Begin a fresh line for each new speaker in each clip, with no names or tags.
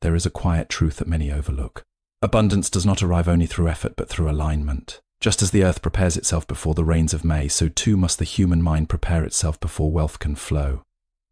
there is a quiet truth that many overlook. Abundance does not arrive only through effort but through alignment. Just as the earth prepares itself before the rains of May, so too must the human mind prepare itself before wealth can flow.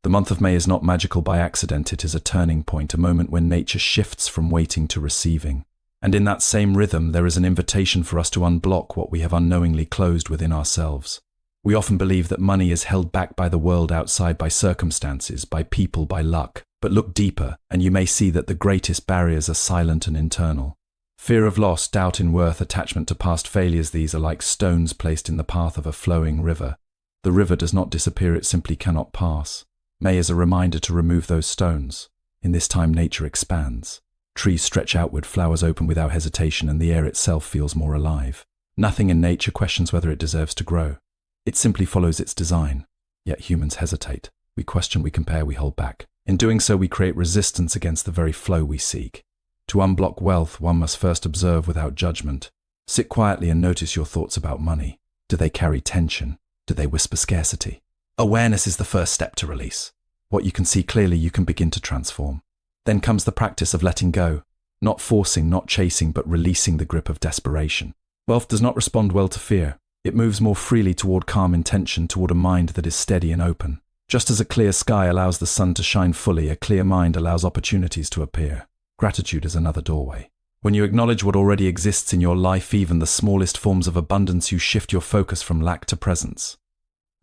The month of May is not magical by accident, it is a turning point, a moment when nature shifts from waiting to receiving. And in that same rhythm, there is an invitation for us to unblock what we have unknowingly closed within ourselves. We often believe that money is held back by the world outside, by circumstances, by people, by luck. But look deeper, and you may see that the greatest barriers are silent and internal. Fear of loss, doubt in worth, attachment to past failures, these are like stones placed in the path of a flowing river. The river does not disappear, it simply cannot pass. May is a reminder to remove those stones. In this time, nature expands. Trees stretch outward, flowers open without hesitation, and the air itself feels more alive. Nothing in nature questions whether it deserves to grow. It simply follows its design. Yet humans hesitate. We question, we compare, we hold back. In doing so, we create resistance against the very flow we seek. To unblock wealth, one must first observe without judgment. Sit quietly and notice your thoughts about money. Do they carry tension? Do they whisper scarcity? Awareness is the first step to release. What you can see clearly, you can begin to transform. Then comes the practice of letting go. Not forcing, not chasing, but releasing the grip of desperation. Wealth does not respond well to fear. It moves more freely toward calm intention, toward a mind that is steady and open. Just as a clear sky allows the sun to shine fully, a clear mind allows opportunities to appear. Gratitude is another doorway. When you acknowledge what already exists in your life, even the smallest forms of abundance, you shift your focus from lack to presence.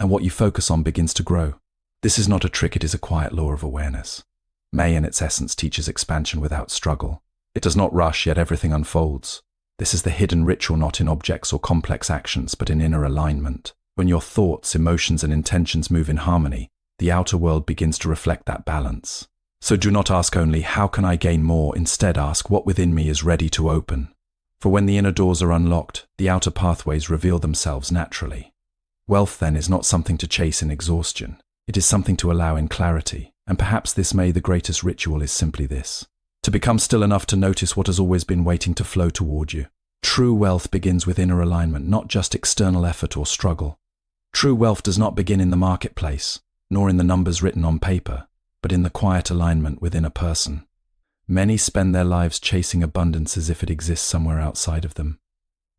And what you focus on begins to grow. This is not a trick, it is a quiet law of awareness. May, in its essence, teaches expansion without struggle. It does not rush, yet everything unfolds. This is the hidden ritual, not in objects or complex actions, but in inner alignment. When your thoughts, emotions, and intentions move in harmony, the outer world begins to reflect that balance. So do not ask only, how can I gain more? Instead ask, what within me is ready to open? For when the inner doors are unlocked, the outer pathways reveal themselves naturally. Wealth, then, is not something to chase in exhaustion. It is something to allow in clarity. And perhaps this May, the greatest ritual is simply this: to become still enough to notice what has always been waiting to flow toward you. True wealth begins with inner alignment, not just external effort or struggle. True wealth does not begin in the marketplace, nor in the numbers written on paper, but in the quiet alignment within a person. Many spend their lives chasing abundance as if it exists somewhere outside of them,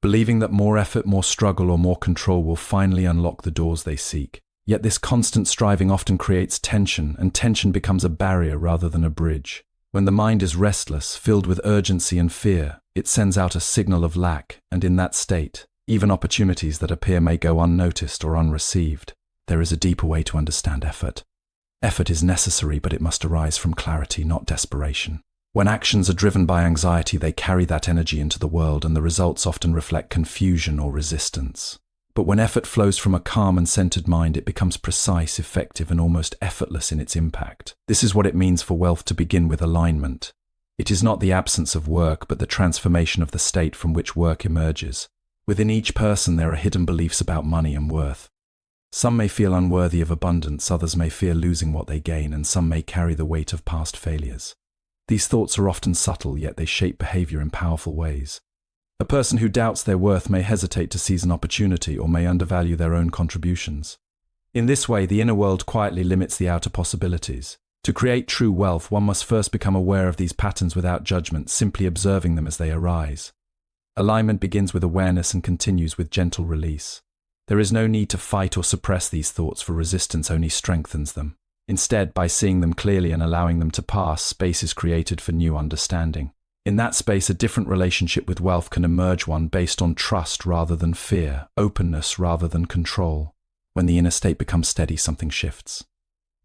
believing that more effort, more struggle, or more control will finally unlock the doors they seek. Yet this constant striving often creates tension, and tension becomes a barrier rather than a bridge. When the mind is restless, filled with urgency and fear, it sends out a signal of lack, and in that state, even opportunities that appear may go unnoticed or unreceived. There is a deeper way to understand effort. Effort is necessary, but it must arise from clarity, not desperation. When actions are driven by anxiety, they carry that energy into the world, and the results often reflect confusion or resistance. But when effort flows from a calm and centered mind, it becomes precise, effective, and almost effortless in its impact. This is what it means for wealth to begin with alignment. It is not the absence of work, but the transformation of the state from which work emerges. Within each person, there are hidden beliefs about money and worth. Some may feel unworthy of abundance, others may fear losing what they gain, and some may carry the weight of past failures. These thoughts are often subtle, yet they shape behavior in powerful ways. A person who doubts their worth may hesitate to seize an opportunity or may undervalue their own contributions. In this way, the inner world quietly limits the outer possibilities. To create true wealth, one must first become aware of these patterns without judgment, simply observing them as they arise. Alignment begins with awareness and continues with gentle release. There is no need to fight or suppress these thoughts, for resistance only strengthens them. Instead, by seeing them clearly and allowing them to pass, space is created for new understanding. In that space, a different relationship with wealth can emerge, one based on trust rather than fear, openness rather than control. When the inner state becomes steady, something shifts.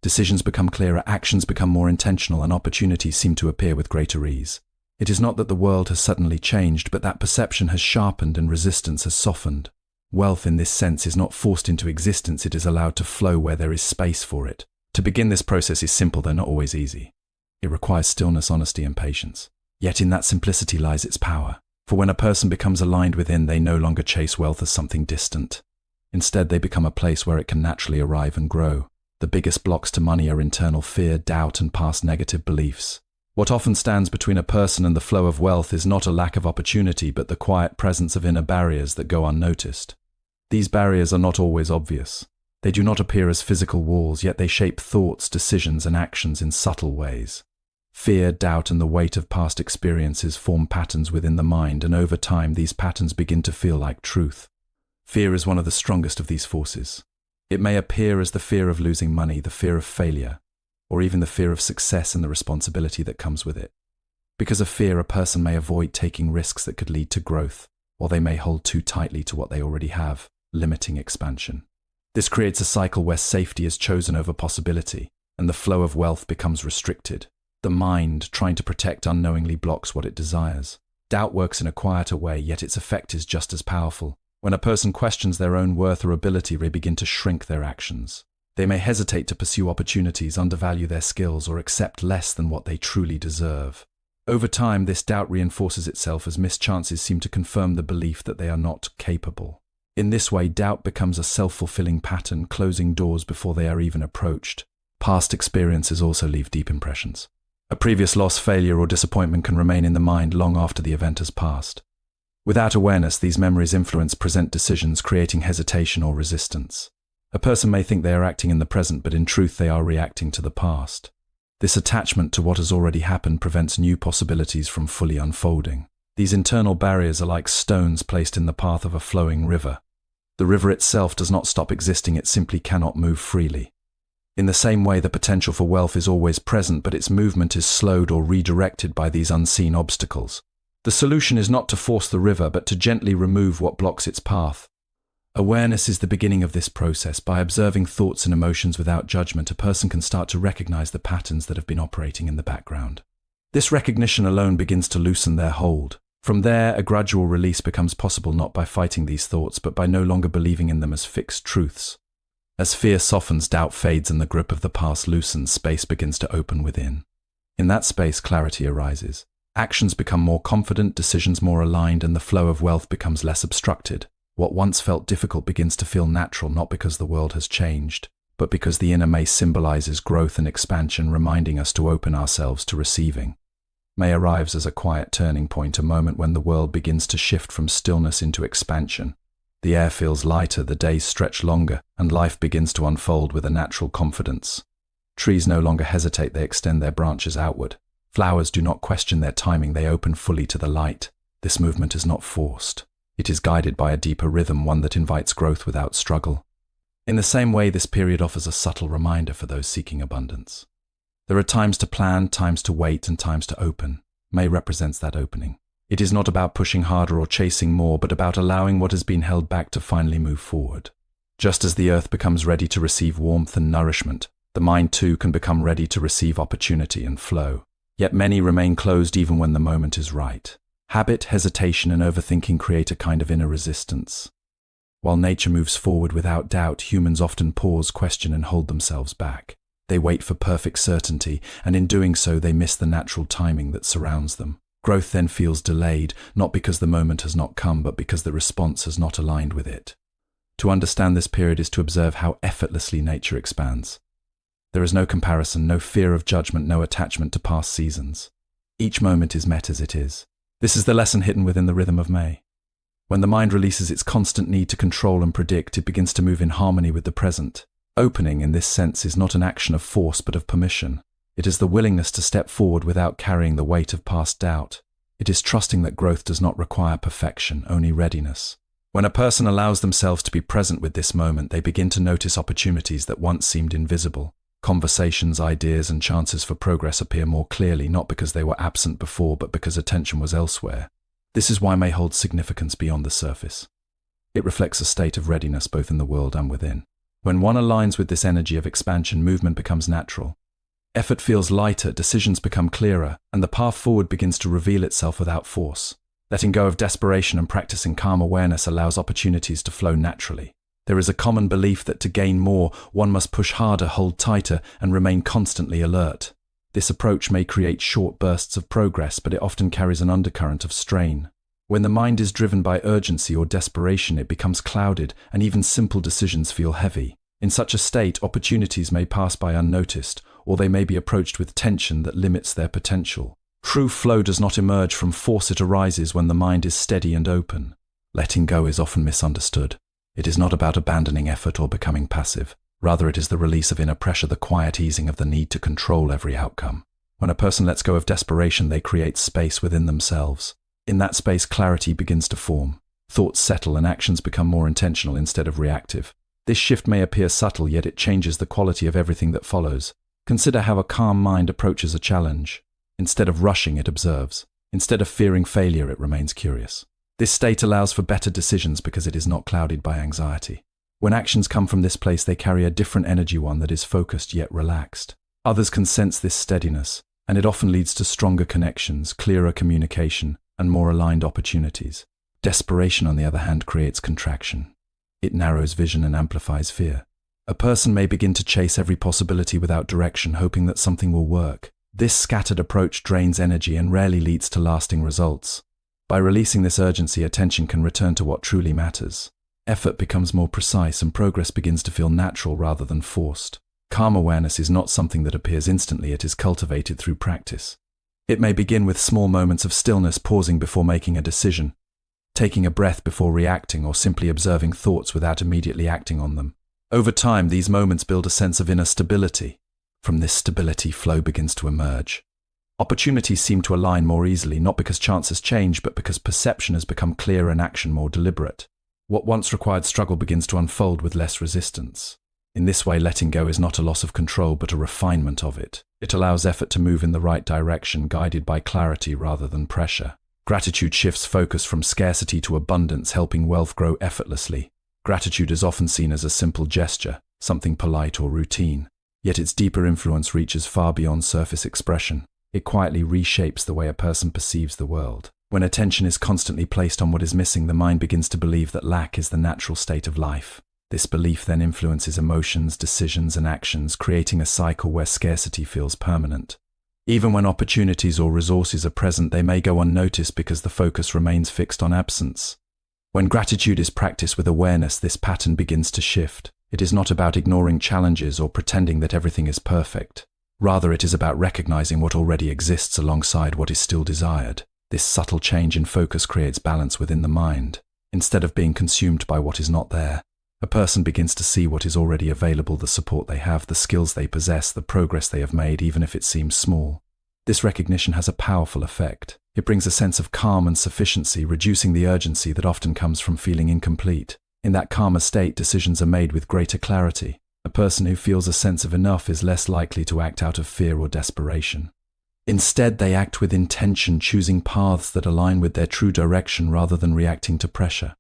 Decisions become clearer, actions become more intentional, and opportunities seem to appear with greater ease. It is not that the world has suddenly changed, but that perception has sharpened and resistance has softened. Wealth in this sense is not forced into existence, it is allowed to flow where there is space for it. To begin this process is simple, though not always easy. It requires stillness, honesty, and patience. Yet in that simplicity lies its power. For when a person becomes aligned within, they no longer chase wealth as something distant. Instead, they become a place where it can naturally arrive and grow. The biggest blocks to money are internal fear, doubt, and past negative beliefs. What often stands between a person and the flow of wealth is not a lack of opportunity, but the quiet presence of inner barriers that go unnoticed. These barriers are not always obvious. They do not appear as physical walls, yet they shape thoughts, decisions, and actions in subtle ways. Fear, doubt, and the weight of past experiences form patterns within the mind, and over time these patterns begin to feel like truth. Fear is one of the strongest of these forces. It may appear as the fear of losing money, the fear of failure, or even the fear of success and the responsibility that comes with it. Because of fear, a person may avoid taking risks that could lead to growth, or they may hold too tightly to what they already have, limiting expansion. This creates a cycle where safety is chosen over possibility, and the flow of wealth becomes restricted. The mind, trying to protect, unknowingly blocks what it desires. Doubt works in a quieter way, yet its effect is just as powerful. When a person questions their own worth or ability, they begin to shrink their actions. They may hesitate to pursue opportunities, undervalue their skills, or accept less than what they truly deserve. Over time, this doubt reinforces itself as missed chances seem to confirm the belief that they are not capable. In this way, doubt becomes a self-fulfilling pattern, closing doors before they are even approached. Past experiences also leave deep impressions. A previous loss, failure, or disappointment can remain in the mind long after the event has passed. Without awareness, these memories influence present decisions, creating hesitation or resistance. A person may think they are acting in the present, but in truth they are reacting to the past. This attachment to what has already happened prevents new possibilities from fully unfolding. These internal barriers are like stones placed in the path of a flowing river. The river itself does not stop existing, it simply cannot move freely. In the same way, the potential for wealth is always present, but its movement is slowed or redirected by these unseen obstacles. The solution is not to force the river, but to gently remove what blocks its path. Awareness is the beginning of this process. By observing thoughts and emotions without judgment, a person can start to recognize the patterns that have been operating in the background. This recognition alone begins to loosen their hold. From there, a gradual release becomes possible, not by fighting these thoughts, but by no longer believing in them as fixed truths. As fear softens, doubt fades, and the grip of the past loosens, space begins to open within. In that space, clarity arises. Actions become more confident, decisions more aligned, and the flow of wealth becomes less obstructed. What once felt difficult begins to feel natural, not because the world has changed, but because the inner May symbolizes growth and expansion, reminding us to open ourselves to receiving. May arrives as a quiet turning point, a moment when the world begins to shift from stillness into expansion. The air feels lighter, the days stretch longer, and life begins to unfold with a natural confidence. Trees no longer hesitate, they extend their branches outward. Flowers do not question their timing, they open fully to the light. This movement is not forced. It is guided by a deeper rhythm, one that invites growth without struggle. In the same way, this period offers a subtle reminder for those seeking abundance. There are times to plan, times to wait, and times to open. May represents that opening. It is not about pushing harder or chasing more, but about allowing what has been held back to finally move forward. Just as the earth becomes ready to receive warmth and nourishment, the mind too can become ready to receive opportunity and flow. Yet many remain closed even when the moment is right. Habit, hesitation, and overthinking create a kind of inner resistance. While nature moves forward without doubt, humans often pause, question, and hold themselves back. They wait for perfect certainty, and in doing so they miss the natural timing that surrounds them. Growth then feels delayed, not because the moment has not come, but because the response has not aligned with it. To understand this period is to observe how effortlessly nature expands. There is no comparison, no fear of judgment, no attachment to past seasons. Each moment is met as it is. This is the lesson hidden within the rhythm of May. When the mind releases its constant need to control and predict, it begins to move in harmony with the present. Opening, in this sense, is not an action of force but of permission. It is the willingness to step forward without carrying the weight of past doubt. It is trusting that growth does not require perfection, only readiness. When a person allows themselves to be present with this moment, they begin to notice opportunities that once seemed invisible. Conversations, ideas, and chances for progress appear more clearly, not because they were absent before, but because attention was elsewhere. This is why May holds significance beyond the surface. It reflects a state of readiness both in the world and within. When one aligns with this energy of expansion, movement becomes natural. Effort feels lighter, decisions become clearer, and the path forward begins to reveal itself without force. Letting go of desperation and practicing calm awareness allows opportunities to flow naturally. There is a common belief that to gain more, one must push harder, hold tighter, and remain constantly alert. This approach may create short bursts of progress, but it often carries an undercurrent of strain. When the mind is driven by urgency or desperation, it becomes clouded, and even simple decisions feel heavy. In such a state, opportunities may pass by unnoticed, or they may be approached with tension that limits their potential. True flow does not emerge from force, it arises when the mind is steady and open. Letting go is often misunderstood. It is not about abandoning effort or becoming passive. Rather, it is the release of inner pressure, the quiet easing of the need to control every outcome. When a person lets go of desperation, they create space within themselves. In that space, clarity begins to form. Thoughts settle and actions become more intentional instead of reactive. This shift may appear subtle, yet it changes the quality of everything that follows. Consider how a calm mind approaches a challenge. Instead of rushing, it observes. Instead of fearing failure, it remains curious. This state allows for better decisions because it is not clouded by anxiety. When actions come from this place, they carry a different energy, one that is focused yet relaxed. Others can sense this steadiness, and it often leads to stronger connections, clearer communication, and more aligned opportunities. Desperation, on the other hand, creates contraction. It narrows vision and amplifies fear. A person may begin to chase every possibility without direction, hoping that something will work. This scattered approach drains energy and rarely leads to lasting results. By releasing this urgency, attention can return to what truly matters. Effort becomes more precise and progress begins to feel natural rather than forced. Calm awareness is not something that appears instantly, it is cultivated through practice. It may begin with small moments of stillness, pausing before making a decision, taking a breath before reacting, or simply observing thoughts without immediately acting on them. Over time, these moments build a sense of inner stability. From this stability, flow begins to emerge. Opportunities seem to align more easily, not because chance has changed, but because perception has become clearer and action more deliberate. What once required struggle begins to unfold with less resistance. In this way, letting go is not a loss of control, but a refinement of it. It allows effort to move in the right direction, guided by clarity rather than pressure. Gratitude shifts focus from scarcity to abundance, helping wealth grow effortlessly. Gratitude is often seen as a simple gesture, something polite or routine. Yet its deeper influence reaches far beyond surface expression. It quietly reshapes the way a person perceives the world. When attention is constantly placed on what is missing, the mind begins to believe that lack is the natural state of life. This belief then influences emotions, decisions, and actions, creating a cycle where scarcity feels permanent. Even when opportunities or resources are present, they may go unnoticed because the focus remains fixed on absence. When gratitude is practiced with awareness, this pattern begins to shift. It is not about ignoring challenges or pretending that everything is perfect. Rather, it is about recognizing what already exists alongside what is still desired. This subtle change in focus creates balance within the mind. Instead of being consumed by what is not there, a person begins to see what is already available, the support they have, the skills they possess, the progress they have made, even if it seems small. This recognition has a powerful effect. It brings a sense of calm and sufficiency, reducing the urgency that often comes from feeling incomplete. In that calmer state, decisions are made with greater clarity. A person who feels a sense of enough is less likely to act out of fear or desperation. Instead, they act with intention, choosing paths that align with their true direction rather than reacting to pressure.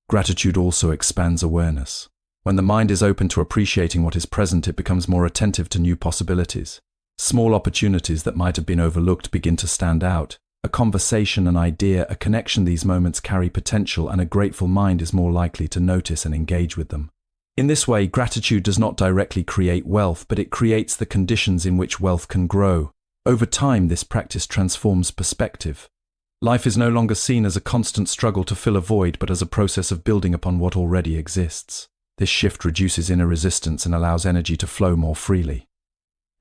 Gratitude also expands awareness. When the mind is open to appreciating what is present, it becomes more attentive to new possibilities. Small opportunities that might have been overlooked begin to stand out. A conversation, an idea, a connection, these moments carry potential, and a grateful mind is more likely to notice and engage with them. In this way, gratitude does not directly create wealth, but it creates the conditions in which wealth can grow. Over time, this practice transforms perspective. Life is no longer seen as a constant struggle to fill a void, but as a process of building upon what already exists. This shift reduces inner resistance and allows energy to flow more freely.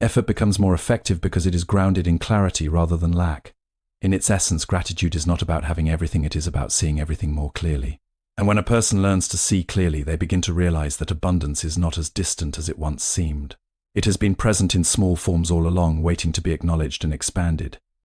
Effort becomes more effective because it is grounded in clarity rather than lack. In its essence, gratitude is not about having everything, it is about seeing everything more clearly. And when a person learns to see clearly, they begin to realize that abundance is not as distant as it once seemed. It has been present in small forms all along, waiting to be acknowledged and expanded.